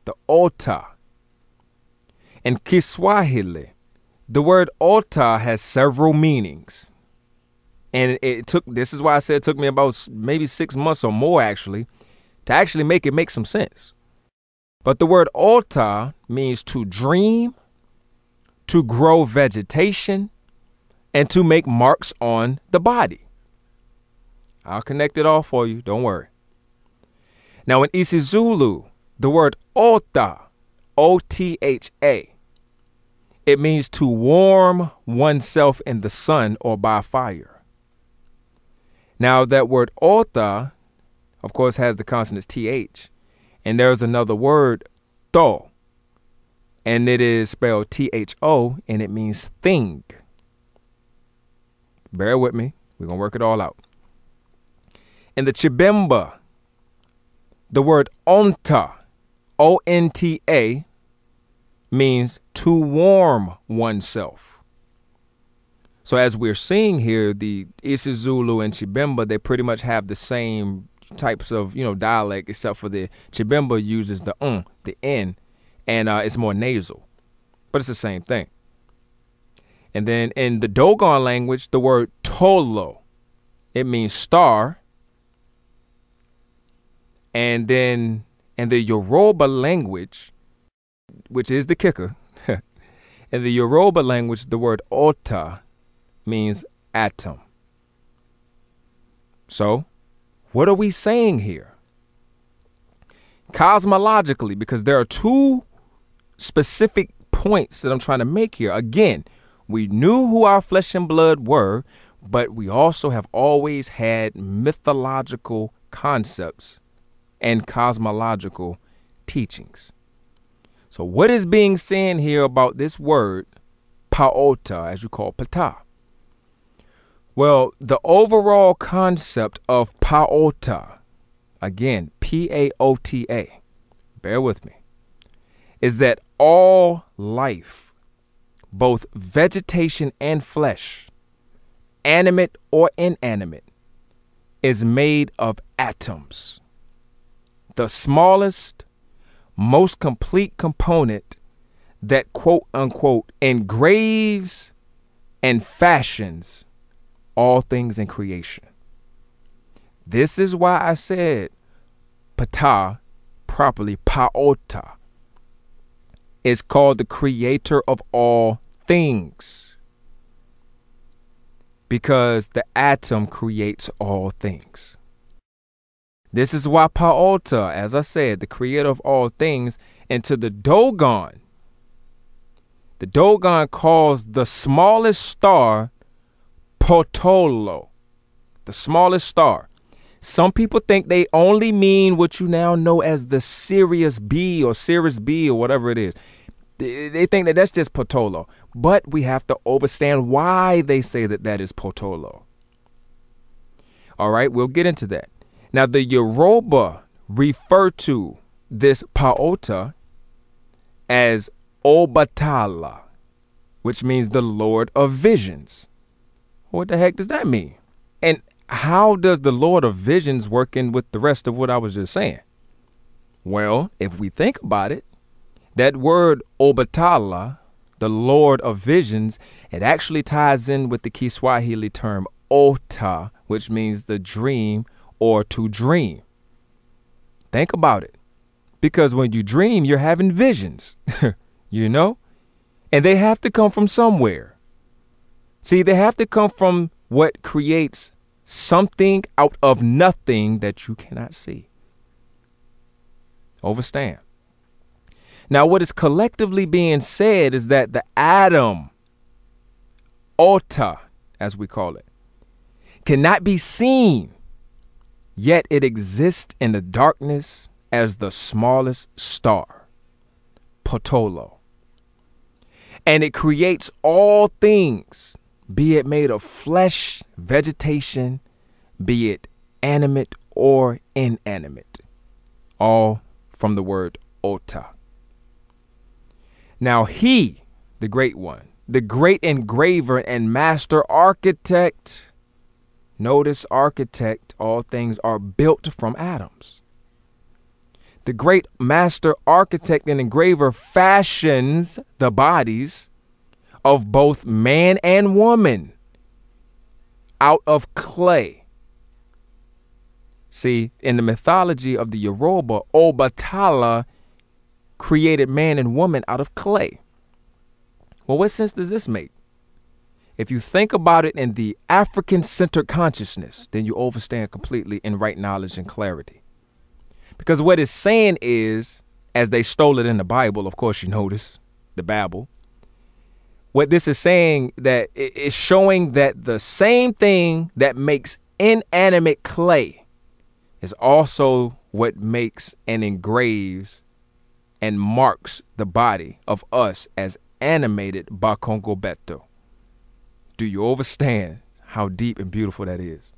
the ota. In Kiswahili, the word ota has several meanings. And this is why I said it took me about maybe 6 months or more actually to make it make some sense. But the word ota means to dream, to grow vegetation, and to make marks on the body. I'll connect it all for you, don't worry. Now in isiZulu, the word ota, O-T-H-A, it means to warm oneself in the sun or by fire. Now that word ota, of course, has the consonants TH. And there's another word, to, and it is spelled T-H-O, and it means thing. Bear with me. We're going to work it all out. In the Chibemba, the word onta, O-N-T-A, means to warm oneself. So as we're seeing here, the isiZulu and Chibemba, they pretty much have the same types of, dialect, except for the Chibemba uses the N, and it's more nasal. But it's the same thing. And then in the Dogon language, the word tolo, it means star. And then in the Yoruba language, which is the kicker, in the Yoruba language, the word ota means atom. So, what are we saying here? Cosmologically, because there are two specific points that I'm trying to make here. Again, we knew who our flesh and blood were, but we also have always had mythological concepts and cosmological teachings. So what is being said here about this word, paota, as you call pata? Well, the overall concept of paota, again, P-A-O-T-A, bear with me, is that all life, both vegetation and flesh, animate or inanimate, is made of atoms. The smallest, most complete component that, quote unquote, engraves and fashions all things in creation. This is why I said pata, properly paota, is called the creator of all things, because the atom creates all things. This is why paota, as I said, the creator of all things, and to the Dogon calls the smallest star potolo, the smallest star. Some people think they only mean what you now know as the Sirius B or whatever it is. They think that that's just potolo, but we have to understand why they say that that is potolo. All right, we'll get into that. Now, the Yoruba refer to this paota as Obatala, which means the Lord of Visions. What the heck does that mean? And how does the Lord of Visions work in with the rest of what I was just saying? Well, if we think about it, that word Obatala, the Lord of Visions, it actually ties in with the Kiswahili term ota, which means the dream or to dream. Think about it. Because when you dream, you're having visions, and they have to come from somewhere. See, they have to come from what creates something out of nothing that you cannot see. Understand? Now, what is collectively being said is that the atom, ota, as we call it, cannot be seen, yet it exists in the darkness as the smallest star, potolo. And it creates all things, be it made of flesh, vegetation, be it animate or inanimate, all from the word ota. Now he, the great one, the great engraver and master architect, notice architect, all things are built from atoms. the great master architect and engraver fashions the bodies of both man and woman out of clay. See, in the mythology of the Yoruba, Obatala created man and woman out of clay. Well, what sense does this make? If you think about it in the African-centered consciousness, then you overstand completely in right knowledge and clarity. Because what it's saying is, as they stole it in the Bible, of course you notice, the Bible, what this is saying that it's showing that the same thing that makes inanimate clay is also what makes and engraves and marks the body of us as animated Ba-Congo Beto. Do you understand how deep and beautiful that is?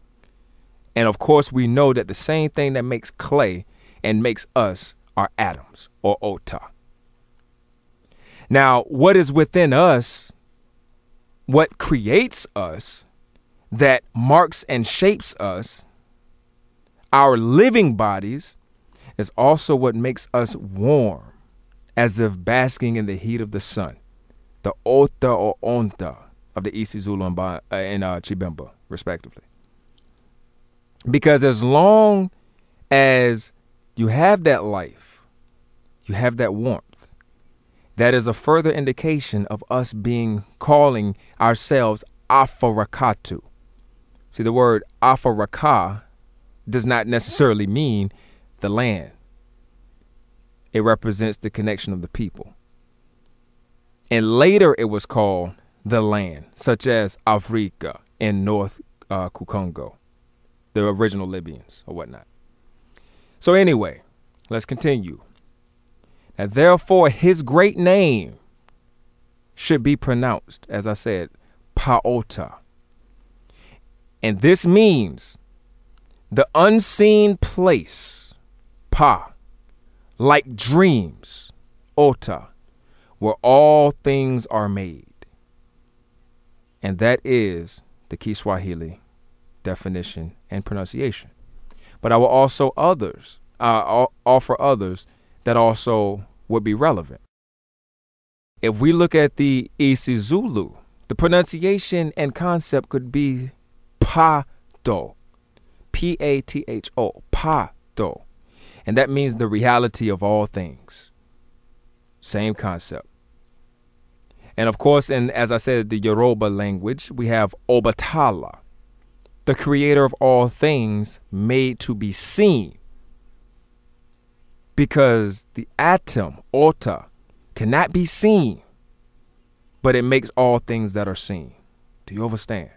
And of course, we know that the same thing that makes clay and makes us are atoms or ota. Now, what is within us, what creates us, that marks and shapes us, our living bodies, is also what makes us warm, as if basking in the heat of the sun. The ota or onta of the isiZulu and Chibemba, respectively. Because as long as you have that life, you have that warmth, that is a further indication of us calling ourselves Afarakatu. See, the word Afaraka does not necessarily mean the land. It represents the connection of the people. And later it was called the land, such as Africa in North Kukongo, the original Libyans or whatnot. So anyway, let's continue. Now, therefore, his great name should be pronounced, as I said, Paota. And this means the unseen place, Pa, like dreams, Ota, where all things are made. And that is the Kiswahili definition and pronunciation. But I will also offer others that also would be relevant. If we look at the isiZulu, the pronunciation and concept could be Pato, P-A-T-H-O, Pato. And that means the reality of all things. Same concept. And of course, as I said, the Yoruba language, we have Obatala, the creator of all things made to be seen. Because the atom, Ota, cannot be seen, but it makes all things that are seen. Do you understand?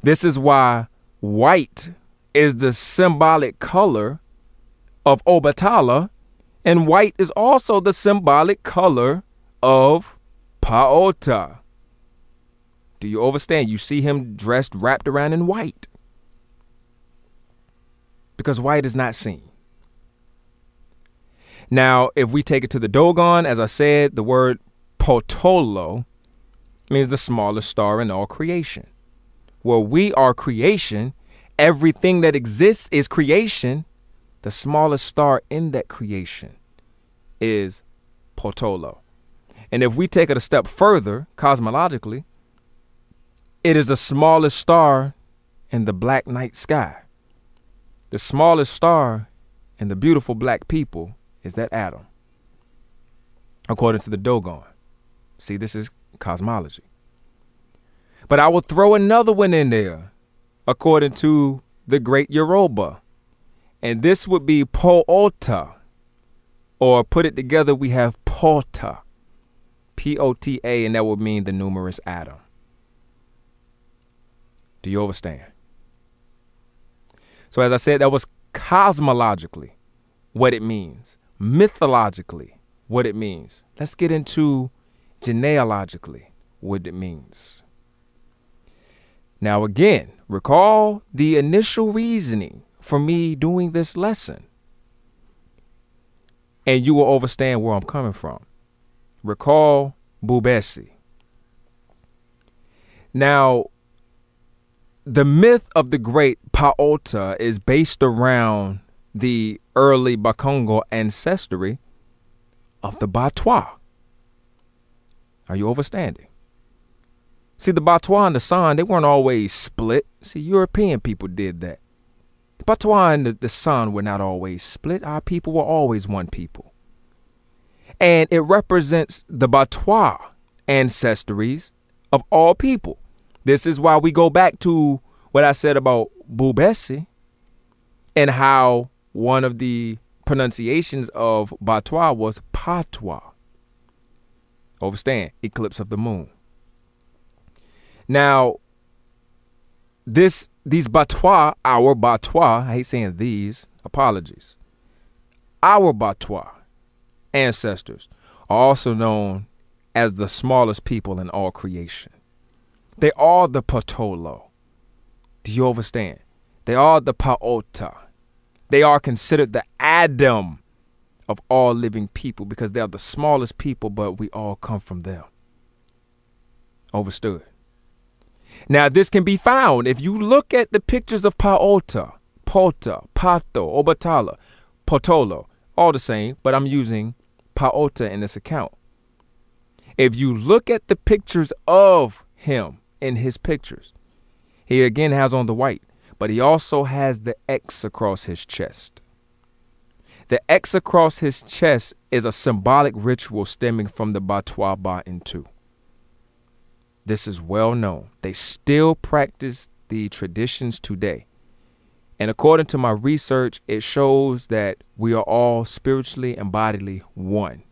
This is why white is the symbolic color of Obatala, and white is also the symbolic color of Paota. Do you understand? You see him dressed, wrapped around in white. Because white is not seen. Now, if we take it to the Dogon, as I said, the word Potolo means the smallest star in all creation. Where we are creation, everything that exists is creation. The smallest star in that creation is Potolo. And if we take it a step further, cosmologically, it is the smallest star in the black night sky. The smallest star in the beautiful black people is that atom, according to the Dogon. See, this is cosmology. But I will throw another one in there, according to the great Yoruba. And this would be Poota. Or put it together, we have Pota. P-O-T-A, and that would mean the numerous atom. Do you understand? So as I said, that was cosmologically what it means. Mythologically, what it means. Let's get into genealogically what it means. Now again, recall the initial reasoning for me doing this lesson, and you will understand where I'm coming from. Recall Bubesi. Now, the myth of the great Paota is based around the early Bakongo ancestry of the Batwa. Are you understanding? See, the Batwa and the San, they weren't always split. See, European people did that. The Batwa and the San were not always split. Our people were always one people. And it represents the Batwa ancestries of all people. This is why we go back to what I said about Bubesi and how one of the pronunciations of Batwa was Patwa. Understand? Eclipse of the moon. Now, these Batwa, our Batwa, I hate saying these, apologies. Our Batwa ancestors are also known as the smallest people in all creation. They are the Potolo. Do you understand? They are the Paota. They are considered the Adam of all living people because they are the smallest people, but we all come from them. Overstood. Now, this can be found if you look at the pictures of Paota, Pota, Pato, Obatala, Potolo, all the same, but I'm using Paota in this account. If you look at the pictures of him in his pictures, he again has on the white, but he also has the X across his chest. The X across his chest is a symbolic ritual stemming from the Batwa Ba'intu. This is well known. They still practice the traditions today. And according to my research, it shows that we are all spiritually and bodily one,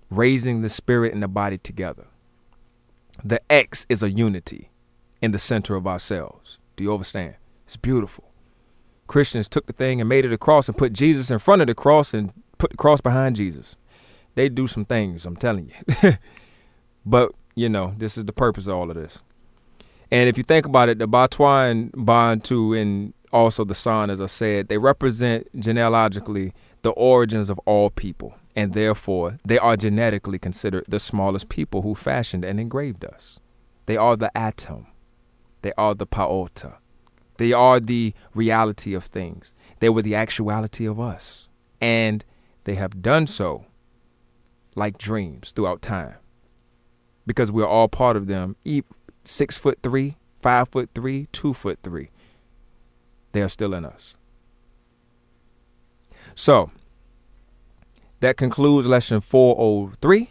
raising the spirit and the body together. The X is a unity in the center of ourselves. Do you understand? It's beautiful. Christians took the thing and made it a cross and put Jesus in front of the cross and put the cross behind Jesus. They do some things, I'm telling you. But, you know, this is the purpose of all of this. And if you think about it, the Batwa and Bantu and also the San, as I said, they represent genealogically the origins of all people. And therefore, they are genetically considered the smallest people who fashioned and engraved us. They are the atom. They are the Paota. They are the reality of things. They were the actuality of us. And they have done so like dreams throughout time. Because we're all part of them. 6'3", 5'3", 2'3". They are still in us. So, that concludes lesson 403.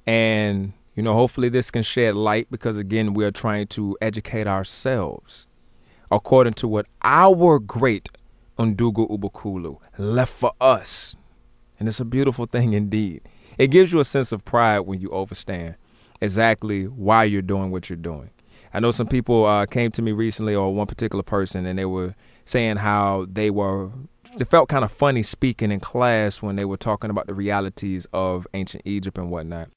And, you know, hopefully this can shed light because, again, we are trying to educate ourselves according to what our great Undugu Ubukulu left for us. And it's a beautiful thing indeed. It gives you a sense of pride when you understand exactly why you're doing what you're doing. I know some people came to me recently, or one particular person, and they were saying how they felt kind of funny speaking in class when they were talking about the realities of ancient Egypt and whatnot.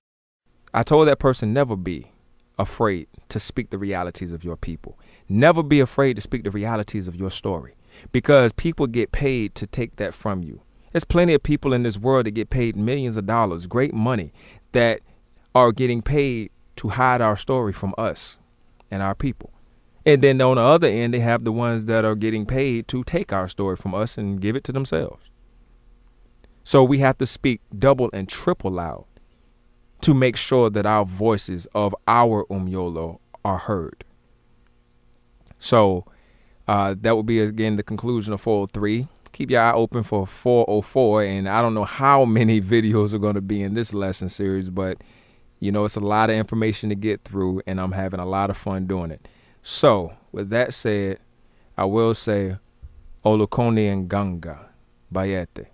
I told that person, never be afraid to speak the realities of your people. Never be afraid to speak the realities of your story, because people get paid to take that from you. There's plenty of people in this world that get paid millions of dollars, great money, that are getting paid to hide our story from us and our people. And then on the other end, they have the ones that are getting paid to take our story from us and give it to themselves. So we have to speak double and triple loud to make sure that our voices of our Umyolo are heard. So that will be, again, the conclusion of 403. Keep your eye open for 404. And I don't know how many videos are going to be in this lesson series, but, you know, it's a lot of information to get through, and I'm having a lot of fun doing it. So, with that said, I will say, Olukoni Nganga Bayede.